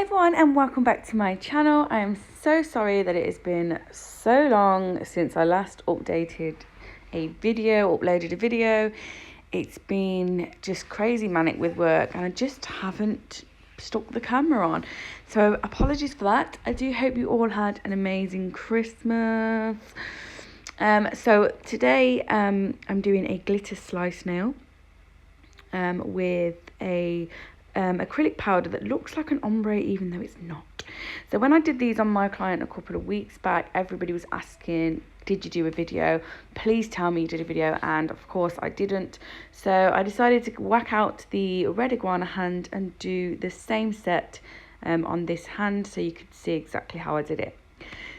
everyone, and welcome back to my channel. I am so sorry that it has been so long since I last uploaded a video. It's been just crazy manic with work and I just haven't stuck the camera on, so apologies for that. I do hope you all had an amazing Christmas. So today I'm doing a glitter slice nail with a acrylic powder that looks like an ombre even though it's not. So when I did these on my client a couple of weeks back, everybody was asking, did you do a video? Please tell me you did a video, and of course I didn't. So I decided to whack out the red iguana hand and do the same set on this hand so you could see exactly how I did it.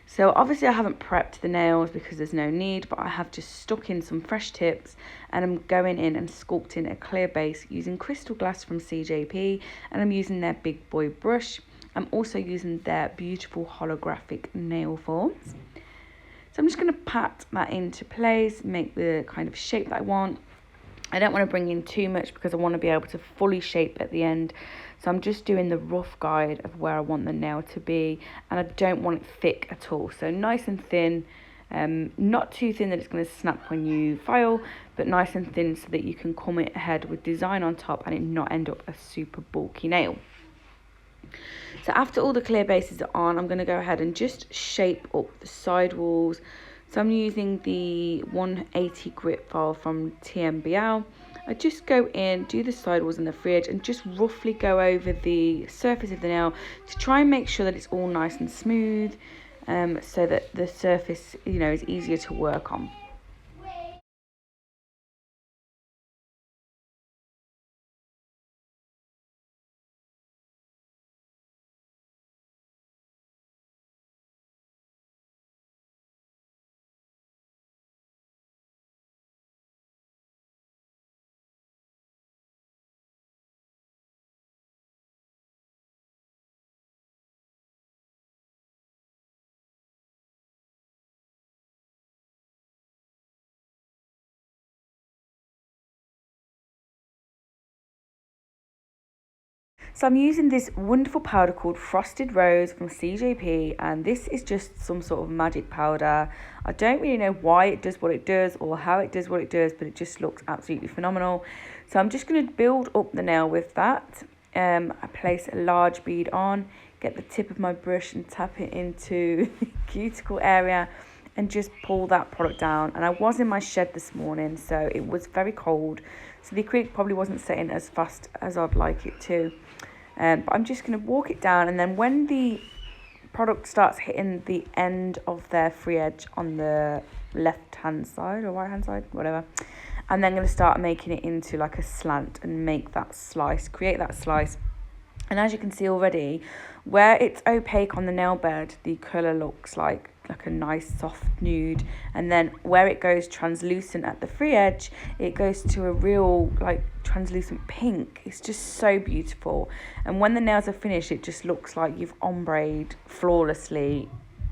So obviously I haven't prepped the nails because there's no need, but I have just stuck in some fresh tips and I'm going in and sculpting a clear base using crystal glass from CJP, and I'm using their big boy brush. I'm also using their beautiful holographic nail forms. So I'm just going to pat that into place, make the kind of shape that I want. I don't want to bring in too much because I want to be able to fully shape at the end. So I'm just doing the rough guide of where I want the nail to be, and I don't want it thick at all. So nice and thin, not too thin that it's going to snap when you file, but nice and thin so that you can come ahead with design on top and it not end up a super bulky nail. So after all the clear bases are on, I'm going to go ahead and just shape up the side walls. So I'm using the 180 grit file from TMBL. I just go in, do the side walls and the free edge, and just roughly go over the surface of the nail to try and make sure that it's all nice and smooth, so that the surface, is easier to work on. So I'm using this wonderful powder called Frosted Rose from CJP, and this is just some sort of magic powder. I don't really know why it does what it does or how it does what it does, but it just looks absolutely phenomenal. So I'm just going to build up the nail with that. I place a large bead on, get the tip of my brush and tap it into the cuticle area and just pull that product down. And I was in my shed this morning, so it was very cold, so the acrylic probably wasn't setting as fast as I'd like it to. But I'm just going to walk it down, and then when the product starts hitting the end of their free edge on the left hand side or right hand side, whatever, I'm then going to start making it into like a slant and make that slice, create that slice. And as you can see already, where it's opaque on the nail bed, the colour looks like a nice soft nude, and then where it goes translucent at the free edge, it goes to a real like translucent pink. It's just so beautiful, and when the nails are finished, it just looks like you've ombreed flawlessly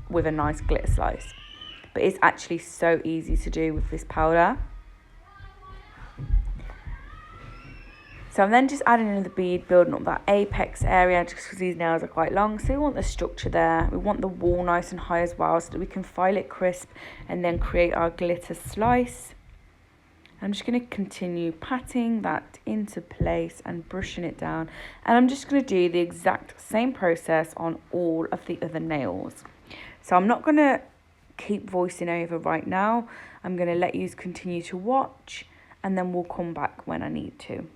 with a nice glitter slice. But it's actually so easy to do with this powder. So I'm then just adding in the bead, building up that apex area just because these nails are quite long. So we want the structure there. We want the wall nice and high as well so that we can file it crisp and then create our glitter slice. I'm just going to continue patting that into place and brushing it down. And I'm just going to do the exact same process on all of the other nails. So I'm not going to keep voicing over right now. I'm going to let you continue to watch, and then we'll come back when I need to.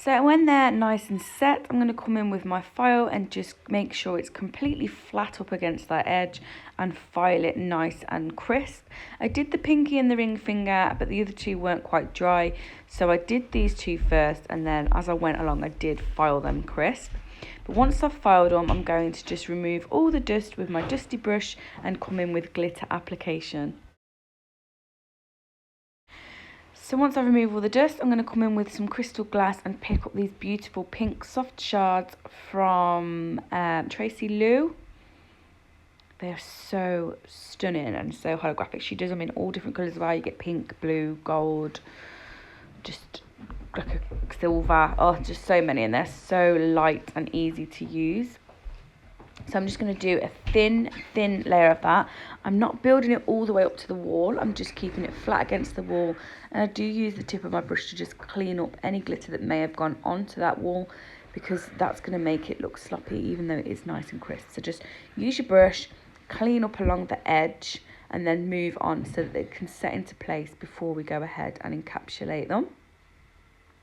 So when they're nice and set, I'm going to come in with my file and just make sure it's completely flat up against that edge and file it nice and crisp. I did the pinky and the ring finger, but the other two weren't quite dry, so I did these two first, and then as I went along I did file them crisp. But once I've filed them, I'm going to just remove all the dust with my dusty brush and come in with glitter application. So once I've removed all the dust, I'm going to come in with some crystal glass and pick up these beautiful pink soft shards from Tracy Lou. They are so stunning and so holographic. She does them in all different colours as well. You get pink, blue, gold, just like a silver. Oh, just so many, and they're so light and easy to use. So I'm just going to do a thin layer of that. I'm not building it all the way up to the wall. I'm just keeping it flat against the wall. And I do use the tip of my brush to just clean up any glitter that may have gone onto that wall, because that's going to make it look sloppy even though it is nice and crisp. So just use your brush, clean up along the edge, and then move on so that they can set into place before we go ahead and encapsulate them.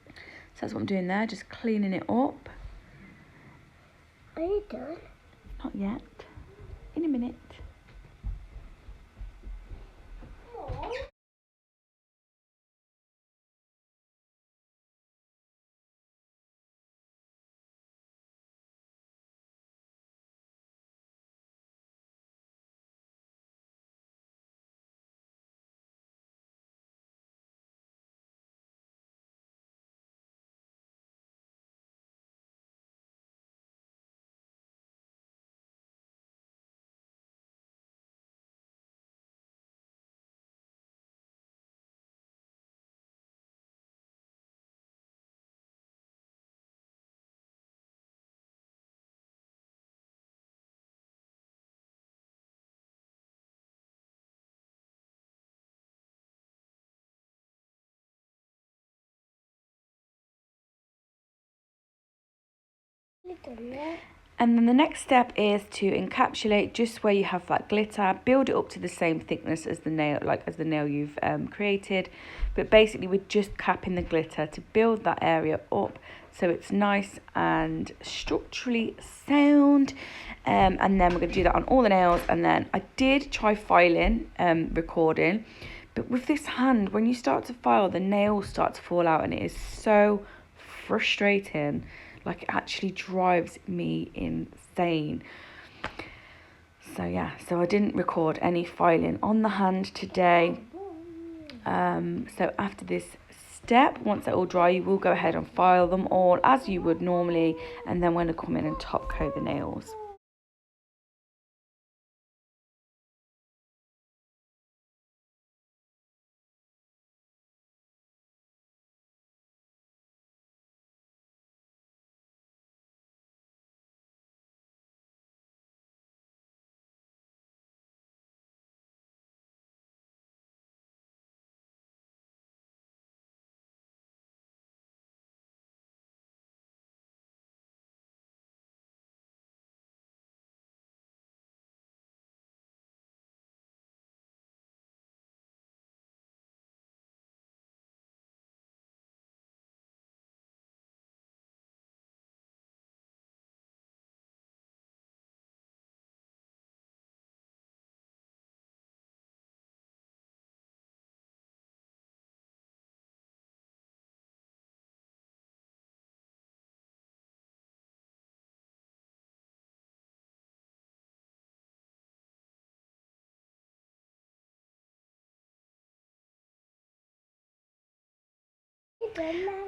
So that's what I'm doing there, just cleaning it up. Are you done? Not yet. In a minute. And then the next step is to encapsulate just where you have that glitter. Build it up to the same thickness as the nail, as the nail you've created. But basically we're just capping the glitter to build that area up so it's nice and structurally sound. And then we're going to do that on all the nails. And then I did try filing, recording. But with this hand, when you start to file, the nails start to fall out, and it is so frustrating. Like, it actually drives me insane. So yeah, so I didn't record any filing on the hand today. So after this step, once they're all dry, you will go ahead and file them all as you would normally, and then when I come in and top coat the nails.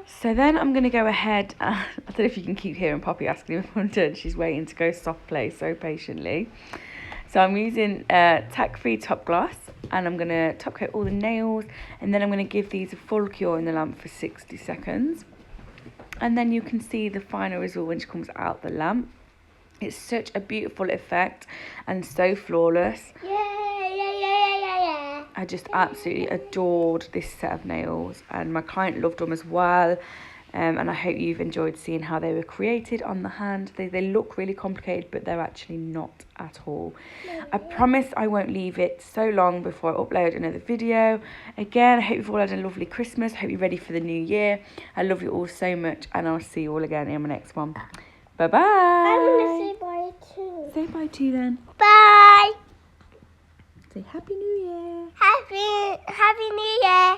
So then I'm going to go ahead, I don't know if you can keep hearing Poppy asking if I'm done. She's waiting to go soft play so patiently. So I'm using tack-free top gloss, and I'm going to top coat all the nails, and then I'm going to give these a full cure in the lamp for 60 seconds. And then you can see the final result when she comes out the lamp. It's such a beautiful effect and so flawless. I just absolutely adored this set of nails, and my client loved them as well. And I hope you've enjoyed seeing how they were created on the hand. They look really complicated, but they're actually not at all. I promise I won't leave it so long before I upload another video. Again, I hope you've all had a lovely Christmas. I hope you're ready for the new year. I love you all so much, and I'll see you all again in my next one. Bye-bye. I want to say bye too. Say bye to you then. Bye. Say Happy New Year. Happy New Year.